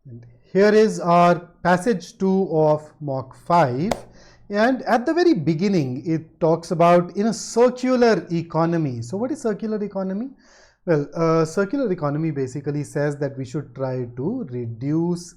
And here is our passage 2 of mock 5, and at the very beginning it talks about in a circular economy. So what is circular economy? Well, circular economy basically says that we should try to reduce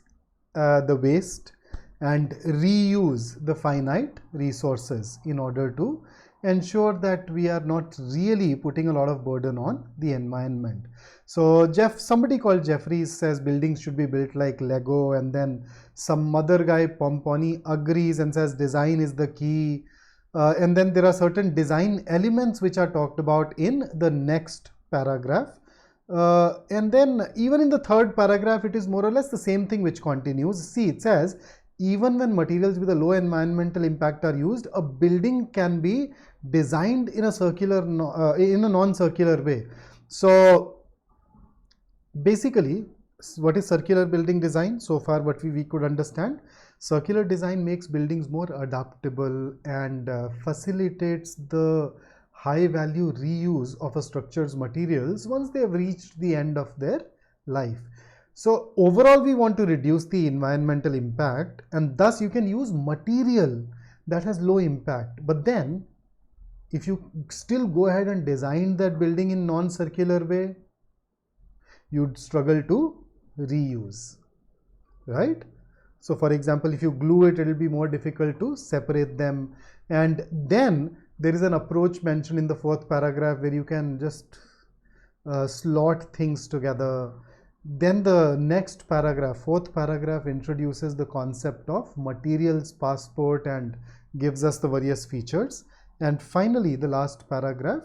the waste and reuse the finite resources in order to ensure that we are not really putting a lot of burden on the environment. So somebody called Jeffries says buildings should be built like Lego, and then some other guy, Pomponi, agrees and says design is the key. And then there are certain design elements which are talked about in the next paragraph. And then even in the third paragraph, it is more or less the same thing which continues. See, it says, even when materials with a low environmental impact are used, a building can be designed in a non-circular way. So basically, what is circular building design? So far what we could understand, circular design makes buildings more adaptable and facilitates the high value reuse of a structure's materials once they have reached the end of their life. So overall we want to reduce the environmental impact, and thus you can use material that has low impact. But then if you still go ahead and design that building in non-circular way, you'd struggle to reuse, right? So for example, if you glue it, it will be more difficult to separate them. And then there is an approach mentioned in the fourth paragraph where you can just slot things together. Then the next paragraph, fourth paragraph, introduces the concept of materials passport and gives us the various features. And finally, the last paragraph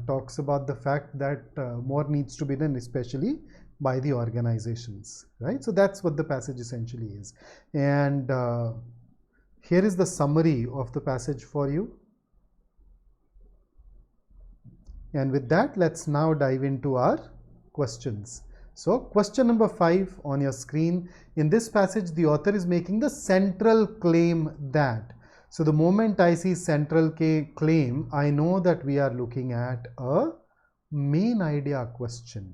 talks about the fact that more needs to be done, especially by the organizations, right? So that's what the passage essentially is. And here is the summary of the passage for you. And with that, let's now dive into our questions. So question number 5 on your screen. In this passage, the author is making the central claim that. So the moment I see central claim, I know that we are looking at a main idea question.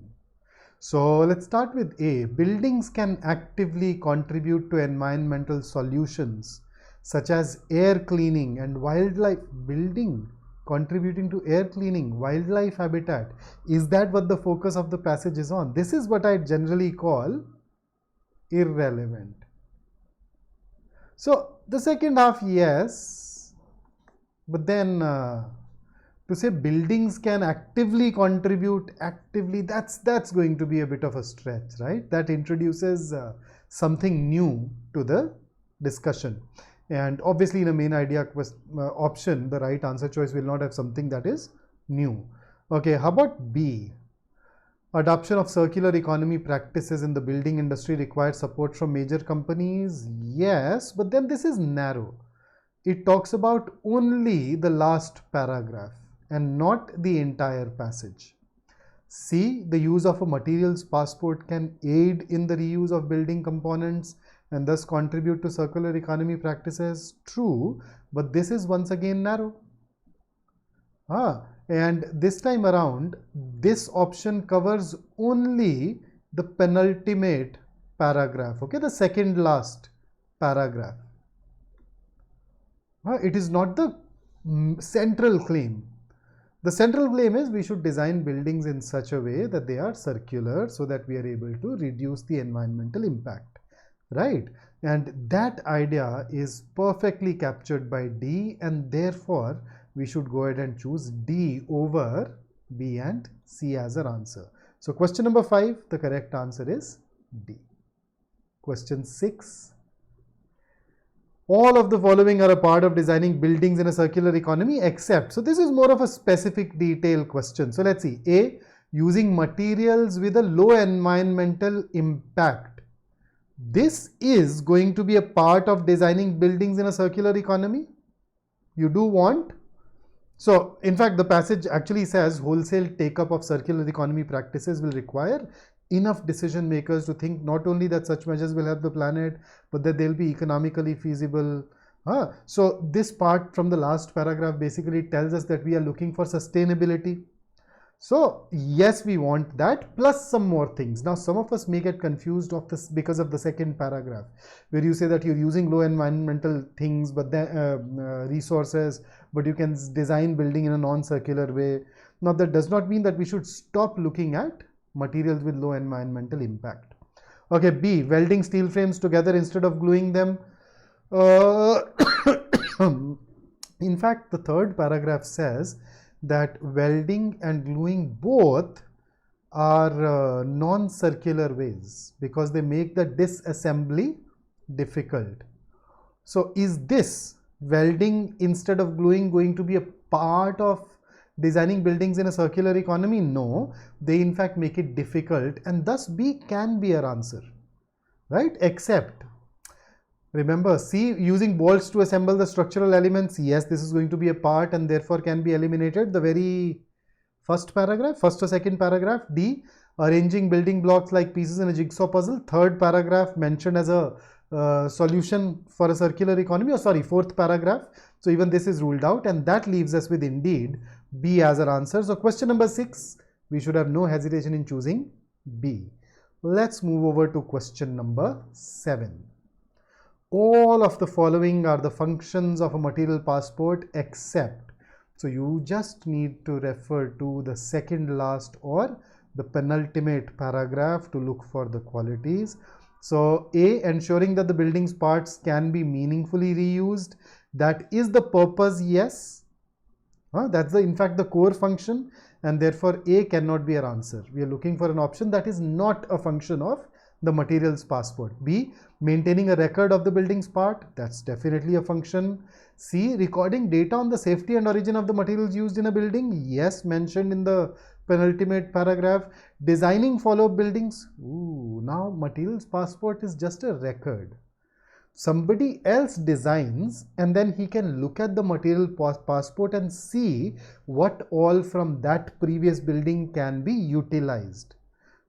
So let's start with A. Buildings can actively contribute to environmental solutions such as air cleaning and wildlife. Building contributing to air cleaning, wildlife habitat. Is that what the focus of the passage is on? This is what I generally call irrelevant. So the second half, yes, but then to say buildings can actively contribute, that's going to be a bit of a stretch, right? That introduces something new to the discussion. And obviously in a main idea option, the right answer choice will not have something that is new. Okay, how about B? Adoption of circular economy practices in the building industry requires support from major companies. Yes, but then this is narrow. It talks about only the last paragraph and not the entire passage. C, the use of a materials passport can aid in the reuse of building components and thus contribute to circular economy practices. True, but this is once again narrow. And this time around, this option covers only the penultimate paragraph, okay, the second last paragraph. It is not the central claim. The central claim is we should design buildings in such a way that they are circular so that we are able to reduce the environmental impact, right? And that idea is perfectly captured by D, and therefore we should go ahead and choose D over B and C as our answer. So question number 5, the correct answer is D. Question 6. All of the following are a part of designing buildings in a circular economy except. So this is more of a specific detail question. So let's see. A, using materials with a low environmental impact. This is going to be a part of designing buildings in a circular economy. You do want. So in fact, the passage actually says wholesale take-up of circular economy practices will require enough decision makers to think not only that such measures will help the planet, but that they'll be economically feasible. So this part from the last paragraph basically tells us that we are looking for sustainability. So yes, we want that plus some more things. Now some of us may get confused of this because of the second paragraph where you say that you're using low environmental things but then resources, but you can design building in a non-circular way. Now that does not mean that we should stop looking at materials with low environmental impact. Okay, B, welding steel frames together instead of gluing them. In fact, the third paragraph says that welding and gluing both are non-circular ways because they make the disassembly difficult. So is this welding instead of gluing going to be a part of designing buildings in a circular economy? No, they in fact make it difficult, and thus B can be our answer, right? Except remember, C, using bolts to assemble the structural elements, yes, this is going to be a part and therefore can be eliminated. The very first paragraph, first or second paragraph. D, arranging building blocks like pieces in a jigsaw puzzle. Third paragraph mentioned as a solution for a circular economy, or sorry, fourth paragraph. So even this is ruled out, and that leaves us with indeed B as our answer. So question number 6, we should have no hesitation in choosing B. Let's move over to question number 7. All of the following are the functions of a material passport except, so you just need to refer to the second last or the penultimate paragraph to look for the qualities. So A, ensuring that the building's parts can be meaningfully reused. That is the purpose, yes. That's in fact the core function, and therefore A cannot be our answer. We are looking for an option that is not a function of the materials passport. B, maintaining a record of the building's part. That's definitely a function. C, recording data on the safety and origin of the materials used in a building. Yes, mentioned in the penultimate paragraph. Designing follow-up buildings. Ooh, now materials passport is just a record. Somebody else designs and then he can look at the material passport and see what all from that previous building can be utilized.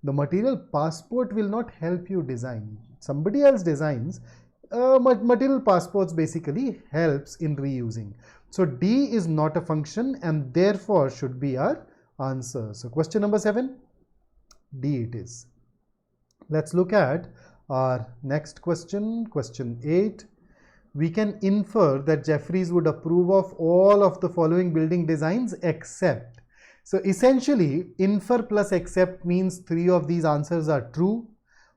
The material passport will not help you design. Somebody else designs. Material passports basically helps in reusing. So D is not a function and therefore should be our answer. So question number 7, D it is. Let's look at our next question, question 8. We can infer that Jeffries would approve of all of the following building designs except. So essentially, infer plus except means 3 of these answers are true.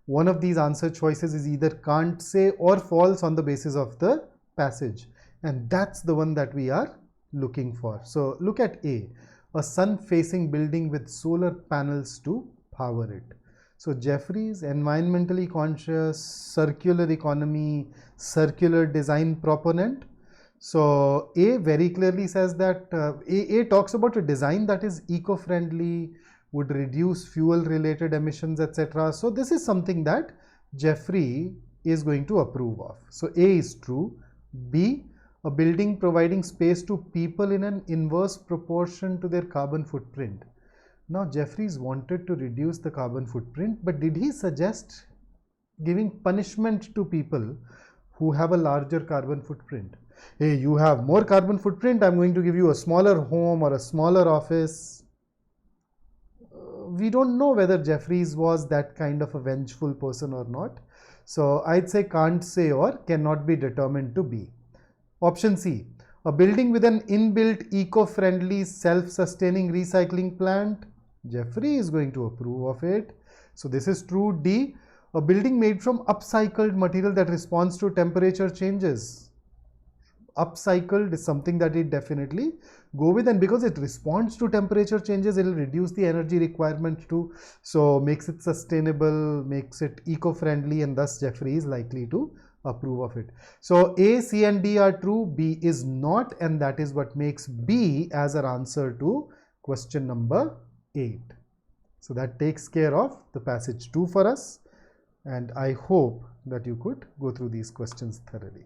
One of these answer choices is either can't say or false on the basis of the passage. And that's the one that we are looking for. So look at A, a sun-facing building with solar panels to power it. So Jeffries, environmentally conscious, circular economy, circular design proponent. So A very clearly says that A talks about a design that is eco-friendly, would reduce fuel-related emissions, etc. So this is something that Jeffrey is going to approve of. So A is true. B, a building providing space to people in an inverse proportion to their carbon footprint. Now Jeffries wanted to reduce the carbon footprint, but did he suggest giving punishment to people who have a larger carbon footprint? Hey, you have more carbon footprint, I'm going to give you a smaller home or a smaller office. We don't know whether Jeffries was that kind of a vengeful person or not. So I'd say can't say or cannot be determined to be. Option C, a building with an inbuilt eco-friendly self-sustaining recycling plant. Jeffrey is going to approve of it. So this is true. D, a building made from upcycled material that responds to temperature changes. Upcycled is something that it definitely go with, and because it responds to temperature changes, it will reduce the energy requirement too. So makes it sustainable, makes it eco-friendly, and thus Jeffrey is likely to approve of it. So A, C and D are true, B is not, and that is what makes B as our answer to question number 8. So that takes care of the passage 2 for us, and I hope that you could go through these questions thoroughly.